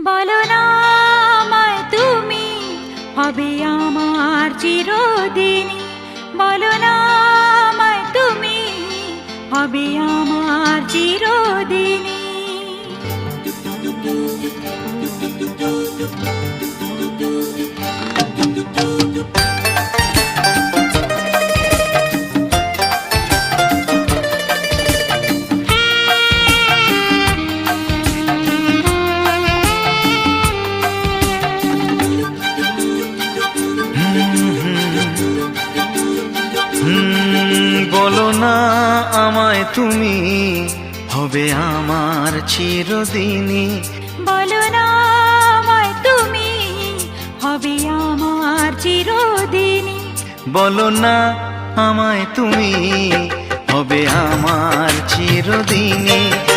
বলো না আমায় তুমি হবে আমার চিরদিনই। বলো না আমায় তুমি হবে আমার চিরদিনই। বলো না আমায় তুমি হবে আমার চিরদিনই। বলো না আমায় তুমি হবে আমার চিরদিনই। বলো না আমায় তুমি হবে আমার চিরদিনই।